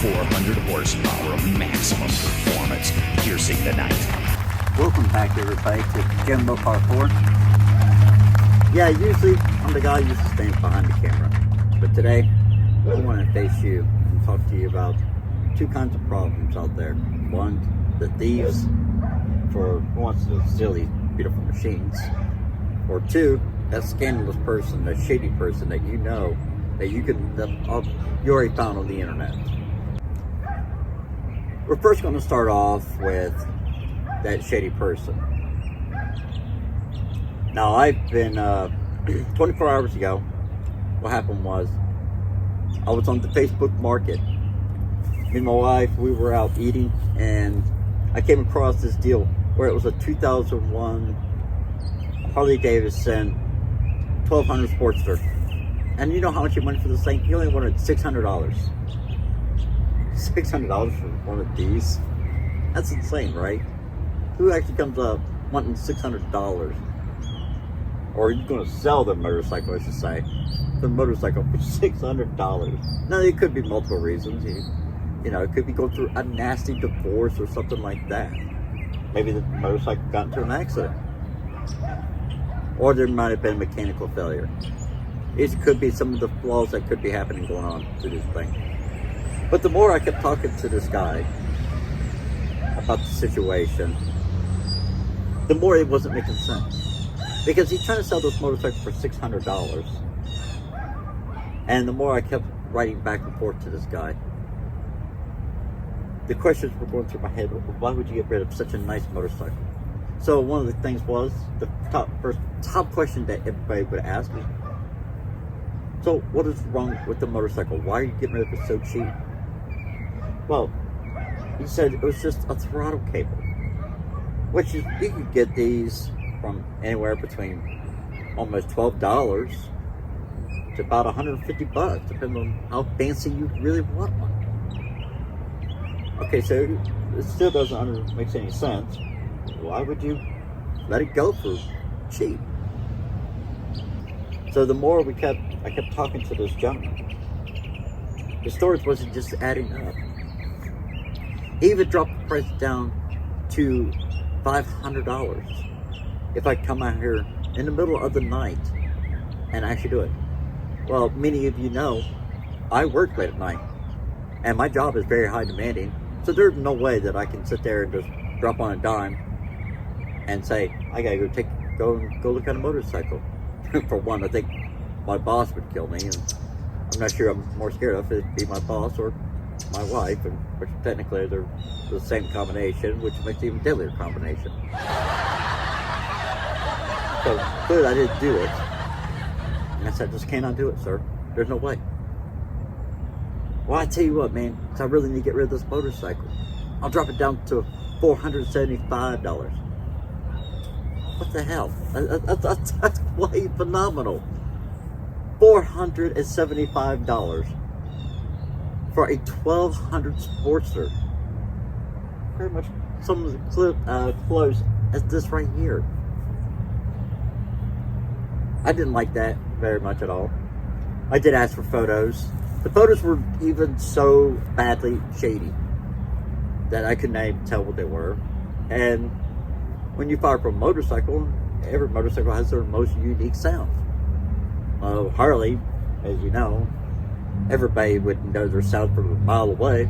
400 horsepower of maximum performance, piercing the night. Welcome back, everybody, to Jumbo Part 4. Yeah, usually I'm the guy who usually stands behind the camera, but today I want to face you and talk to you about two kinds of problems out there. One, the thieves for who wants to steal these beautiful machines, or two, that scandalous person, that shady person that you know that you already found on the internet. We're first going to start off with that shady person. Now, I've been 24 hours ago. What happened was I was on the Facebook Market. Me and my wife, we were out eating, and I came across this deal where it was a 2001 Harley Davidson 1200 Sportster. And you know how much he wanted for this thing? He only wanted $600. $600 for one of these? That's insane, right? Who actually comes up wanting $600? Or are you going to sell the motorcycle, I should say, the motorcycle for $600? Now, it could be multiple reasons. You know, it could be going through a nasty divorce or something like that. Maybe the motorcycle got into an accident. Or there might have been mechanical failure. It could be some of the flaws that could be happening going on to this thing. But the more I kept talking to this guy about the situation, the more it wasn't making sense. Because he's trying to sell this motorcycle for $600. And the more I kept writing back and forth to this guy, the questions were going through my head. Why would you get rid of such a nice motorcycle? So one of the things was, the top question that everybody would ask me, so what is wrong with the motorcycle? Why are you getting rid of it so cheap? Well, he said it was just a throttle cable, which you could get these from anywhere between almost $12 to about $150, depending on how fancy you really want one. Okay, so it still doesn't make any sense. Why would you let it go for cheap? So the more I kept talking to this gentleman, the storage wasn't just adding up. He even dropped the price down to $500 if I come out here in the middle of the night and actually do it. Well, many of you know I work late at night, and my job is very high demanding, so there's no way that I can sit there and just drop on a dime and say, I gotta go look at a motorcycle. For one, I think my boss would kill me, and I'm not sure I'm more scared of it'd be my boss or my wife, and which technically they're the same combination, which makes it even deadlier combination. So clearly I didn't do it. And I said, I just cannot do it, sir. There's no way. Well, I tell you what, man, I really need to get rid of this motorcycle. I'll drop it down to $475. What the hell? That's way phenomenal. $475 for a 1200 Sportster. Pretty much some of the close as this right here. I didn't like that very much at all. I did ask for photos. The photos were even so badly shady that I could not even tell what they were. And when you fire from a motorcycle, every motorcycle has their most unique sound. Harley, as you know, everybody would know their sound from a mile away.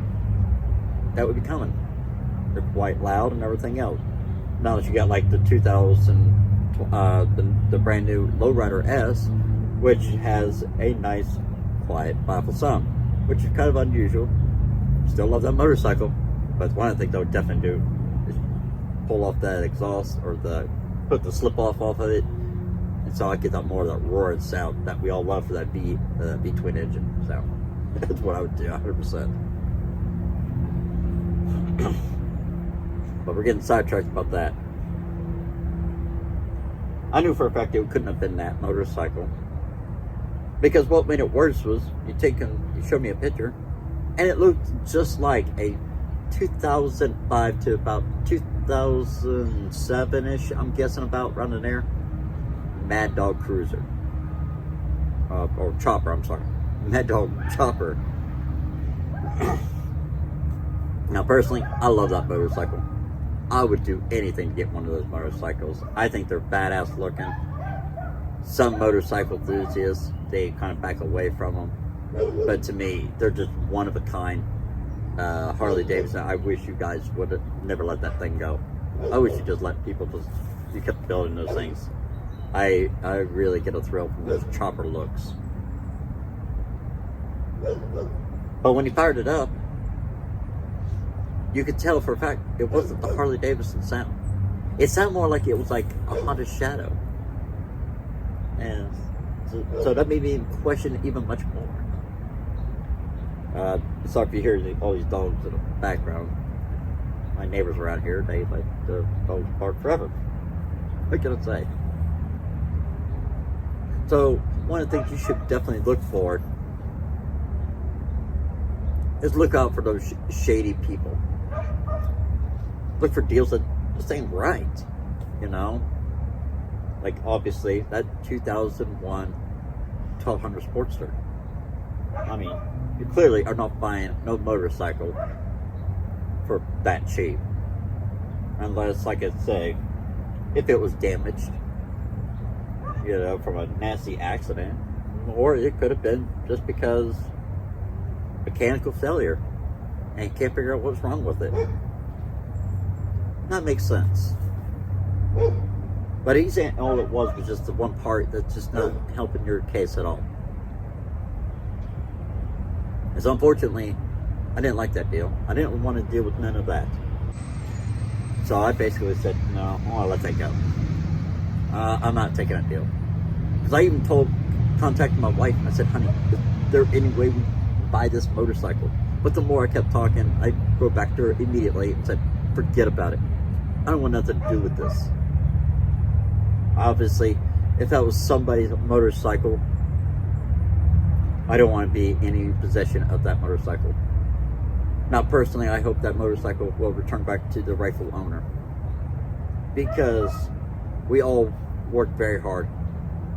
That would be coming. They're quite loud and everything else. Now that you got like the 2000, the brand new Lowrider S, which has a nice, quiet, powerful sound, which is kind of unusual. Still love that motorcycle, but one of the things I would definitely do is pull off that exhaust or put the slip off of it, and so I get that more of that roaring sound that we all love for that V twin engine sound. That's what I would do, 100%. But we're getting sidetracked about that. I knew for a fact it couldn't have been that motorcycle, because what made it worse was you showed me a picture, and it looked just like a 2005 to about 2007-ish, I'm guessing, about running there, Mad Dog Cruiser. Or Chopper, I'm sorry. Mad Dog Chopper. Now, personally, I love that motorcycle. I would do anything to get one of those motorcycles. I think they're badass looking. Some motorcycle enthusiasts, they kind of back away from them. But to me, they're just one of a kind. Harley Davidson, I wish you guys would have never let that thing go. I wish you just let people just, you kept building those things. I really get a thrill from those chopper looks. But when he fired it up, you could tell for a fact it wasn't the Harley Davidson sound. It sounded more like it was like a Honda Shadow. And so that made me question it even much more. Sorry if you hear all these dogs in the background. My neighbors around here, they like the dogs bark forever. What can I say? So one of the things you should definitely look for is look out for those shady people. Look for deals that just ain't right, you know? Like, obviously, that 2001 1200 Sportster. I mean, you clearly are not buying no motorcycle for that cheap. Unless, like I say, if it was damaged, you know, from a nasty accident. Or it could have been just because mechanical failure and you can't figure out what's wrong with it. That makes sense. But he's saying all it was just the one part that's just not helping your case at all. And so unfortunately, I didn't like that deal. I didn't want to deal with none of that. So I basically said, no, I'll let that go. I'm not taking that deal. Because I even contacted my wife. I said, honey, is there any way we buy this motorcycle? But the more I kept talking, I wrote back to her immediately and said, forget about it. I don't want nothing to do with this. Obviously, if that was somebody's motorcycle, I don't want to be in any possession of that motorcycle. Now, personally, I hope that motorcycle will return back to the rightful owner. Because we all work very hard.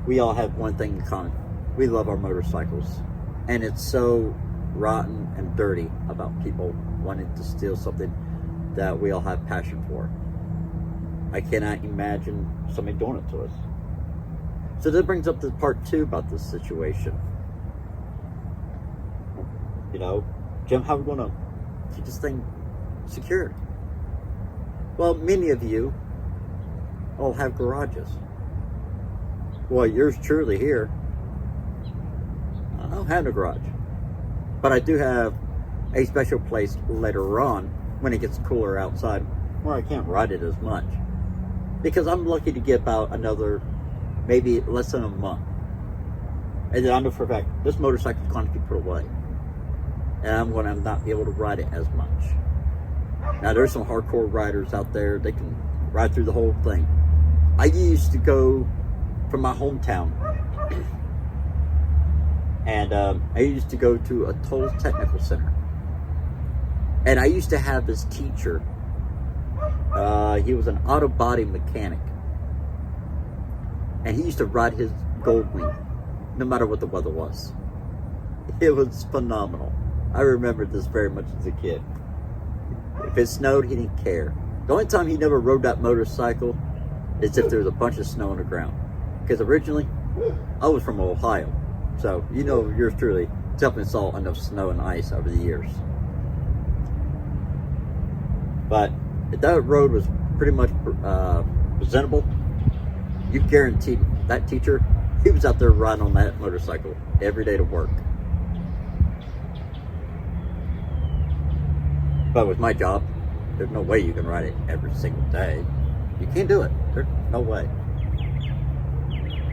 We all have one thing in common. We love our motorcycles. And it's so rotten and dirty about people wanting to steal something that we all have passion for. I cannot imagine somebody doing it to us. So that brings up the part 2 about this situation. You know, Jim, how are we going to keep this thing secured? Well, many of you all have garages. Well, yours truly here, I don't have a garage. But I do have a special place later on when it gets cooler outside where I can't ride it as much. Because I'm lucky to get about another, maybe less than a month. And then I know for a fact, this motorcycle is going to be put away. And I'm going to not be able to ride it as much. Now, there's some hardcore riders out there. They can ride through the whole thing. I used to go from my hometown. And I used to go to a Toll Technical Center. And I used to have this teacher. He was an auto body mechanic. And he used to ride his Goldwing no matter what the weather was. It was phenomenal. I remember this very much as a kid. If it snowed, he didn't care. The only time he never rode that motorcycle is if there was a bunch of snow on the ground. Because originally, I was from Ohio. So, you know, yours truly definitely saw enough snow and ice over the years. But if that road was pretty much presentable, you guaranteed that teacher, he was out there riding on that motorcycle every day to work. But with my job, there's no way you can ride it every single day. You can't do it. There's no way.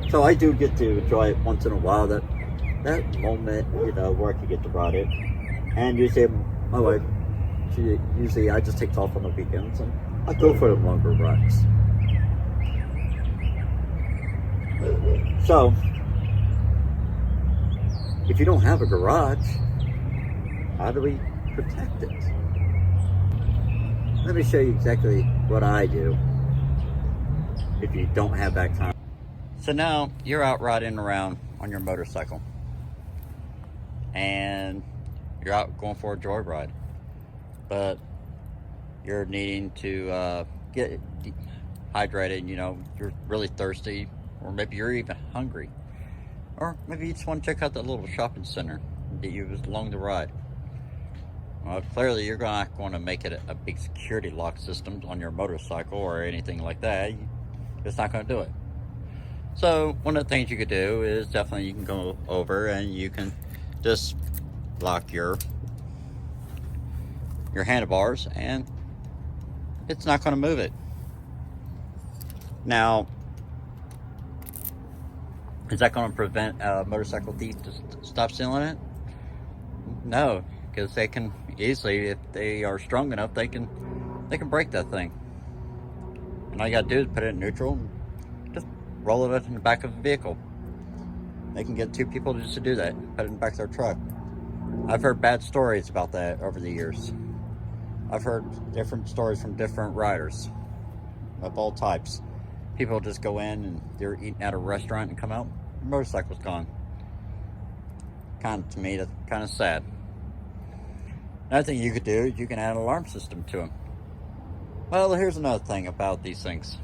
So I do get to enjoy it once in a while, that moment, you know, where I can get to ride it. And usually my wife, I just take off on the weekends and I go for the longer rides. So, if you don't have a garage, how do we protect it? Let me show you exactly what I do if you don't have that kind. So now you're out riding around on your motorcycle and you're out going for a joyride. But you're needing to get hydrated, you know, you're really thirsty, or maybe you're even hungry. Or maybe you just want to check out that little shopping center that you was along the ride. Well, clearly you're not going to make it a big security lock system on your motorcycle or anything like that. It's not going to do it. So one of the things you could do is definitely you can go over and you can just lock your handlebars, and it's not going to move it. Now, is that going to prevent a motorcycle thief to stop stealing it? No, because they can easily, if they are strong enough, they can break that thing. And all you got to do is put it in neutral and just roll it in the back of the vehicle. They can get two people just to do that, put it in the back of their truck. I've heard bad stories about that over the years. I've heard different stories from different riders of all types. People just go in and they're eating at a restaurant and come out, their motorcycle's gone. To me, that's kind of sad. Another thing you could do is you can add an alarm system to them. Well, here's another thing about these things.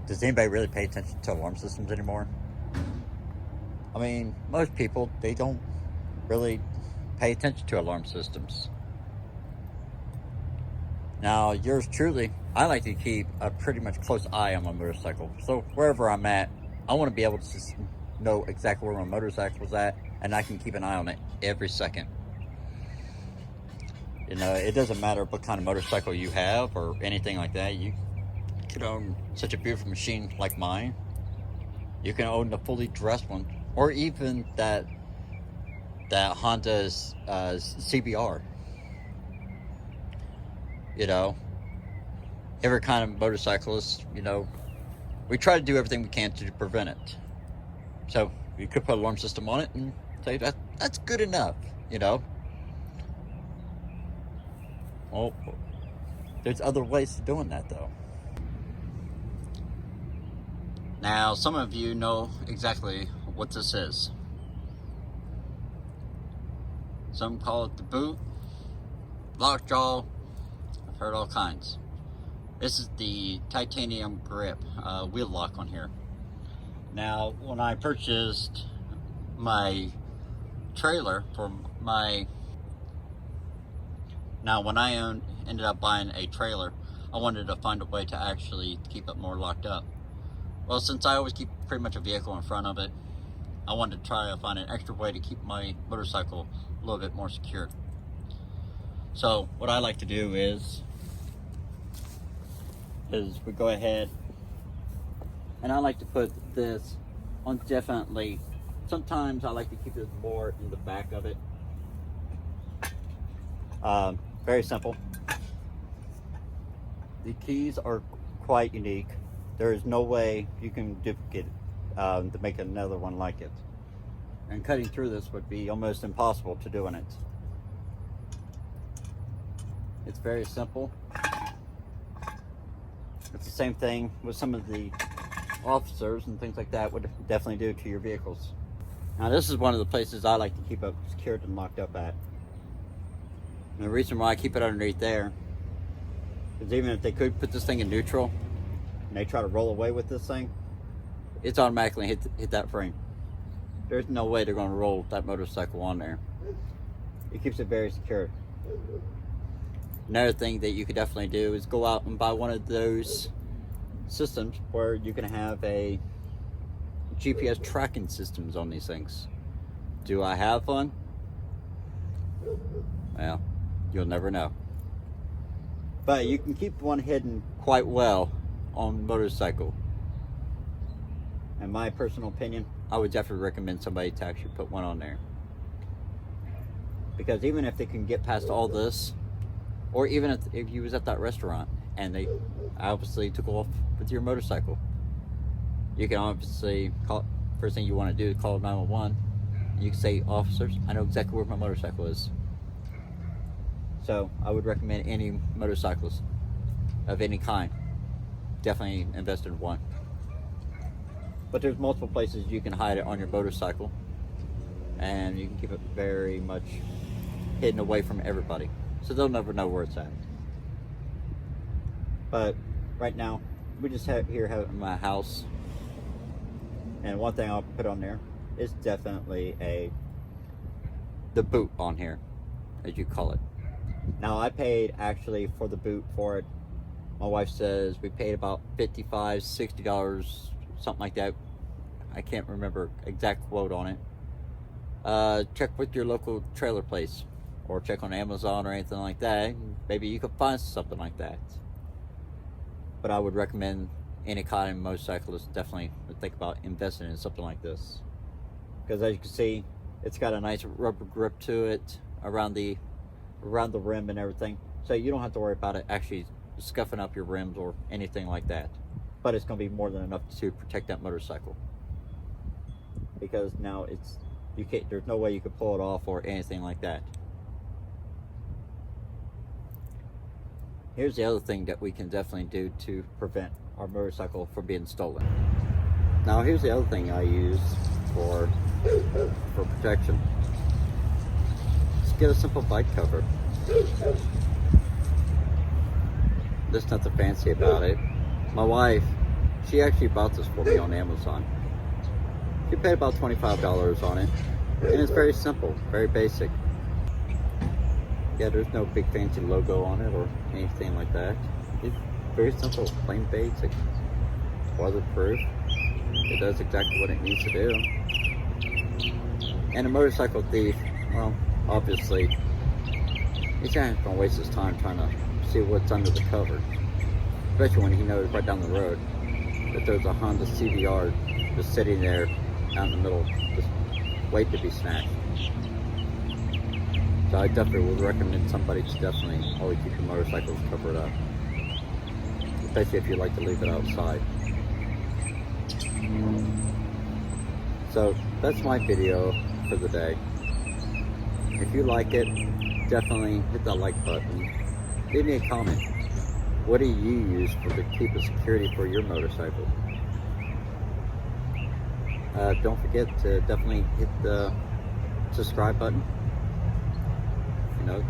Does anybody really pay attention to alarm systems anymore? I mean, most people, they don't really pay attention to alarm systems. Now, yours truly, I like to keep a pretty much close eye on my motorcycle. So wherever I'm at, I want to be able to know exactly where my motorcycle's at, and I can keep an eye on it every second. You know, it doesn't matter what kind of motorcycle you have or anything like that. You could own such a beautiful machine like mine. You can own the fully dressed one, or even that Honda's CBR. You know, every kind of motorcyclist, you know, we try to do everything we can to prevent it. So you could put an alarm system on it and say that's good enough, you know. Well, there's other ways to doing that though. Now, some of you know exactly what this is. Some call it the boot, lockjaw. I've heard all kinds. This is the titanium grip wheel lock on here. Now, when I purchased my trailer for my... Now, when I ended up buying a trailer, I wanted to find a way to actually keep it more locked up. Well, since I always keep pretty much a vehicle in front of it, I wanted to try to find an extra way to keep my motorcycle a little bit more secure. So what I like to do is we go ahead, and I like to put this on definitely. Sometimes I like to keep it more in the back of it. Very simple. The keys are quite unique. There is no way you can duplicate it to make another one like it. And cutting through this would be almost impossible to do in it. It's very simple. It's the same thing with some of the officers and things like that would definitely do to your vehicles. Now, this is one of the places I like to keep it secured and locked up at. And the reason why I keep it underneath there is even if they could put this thing in neutral and they try to roll away with this thing, it's automatically hit that frame. There's no way they're going to roll that motorcycle on there. It keeps it very secure. Another thing that you could definitely do is go out and buy one of those systems where you can have a GPS tracking systems on these things. Do I have one? Well, you'll never know. But you can keep one hidden quite well on motorcycle. In my personal opinion, I would definitely recommend somebody to actually put one on there. Because even if they can get past all this, or even if you was at that restaurant and they obviously took off with your motorcycle, you can obviously call, first thing you want to do is call 911. You can say, officers, I know exactly where my motorcycle is. So I would recommend any motorcyclist of any kind, definitely invest in one. But there's multiple places you can hide it on your motorcycle, and you can keep it very much hidden away from everybody. so they'll never know where it's at. But right now, we just have my house, and one thing I'll put on there is definitely the boot on here, as you call it. Now, I paid actually for the boot for it. My wife says we paid about $55, $60, something like that. I can't remember exact quote on it. Check with your local trailer place, or check on Amazon or anything like that. Maybe you could find something like that. But I would recommend any kind of motorcyclist definitely think about investing in something like this, because as you can see, it's got a nice rubber grip to it around the rim and everything, so you don't have to worry about it actually scuffing up your rims or anything like that. But it's going to be more than enough to protect that motorcycle, because now there's no way you could pull it off or anything like that. Here's the other thing that we can definitely do to prevent our motorcycle from being stolen. Now, here's the other thing I use for protection. Just get a simple bike cover. There's nothing fancy about it. My wife, she actually bought this for me on Amazon. She paid about $25 on it, and it's very simple, very basic. Yeah, there's no big fancy logo on it or anything like that. It's very simple, plain basic, weatherproof. It does exactly what it needs to do. And a motorcycle thief, well, obviously, he's not going to waste his time trying to see what's under the cover, especially when he knows right down the road that there's a Honda CBR just sitting there out in the middle, just waiting to be snatched. So I definitely would recommend somebody to definitely always keep your motorcycles covered up, especially if you like to leave it outside. So that's my video for the day. If you like it, definitely hit that like button. Leave me a comment. What do you use to keep the security for your motorcycle? Don't forget to definitely hit the subscribe button. You know,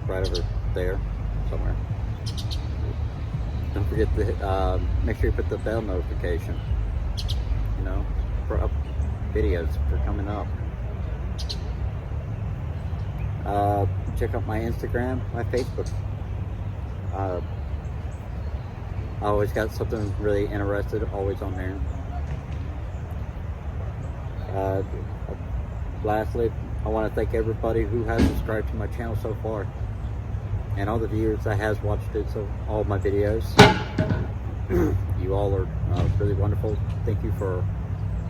right over there somewhere. Don't forget to make sure you put the bell notification, you know, for videos for coming up. Check out my Instagram, my Facebook. I always got something really interested always on there. Lastly, I want to thank everybody who has subscribed to my channel so far, and all the viewers that has watched it, so all my videos. You all are really wonderful. Thank you for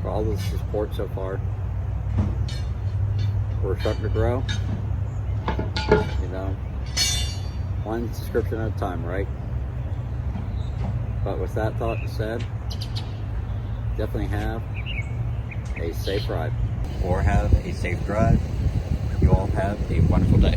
all the support so far. We're starting to grow, you know, one subscription at a time, right? But with that thought said, definitely have a safe ride, or have a safe drive. You all have a wonderful day.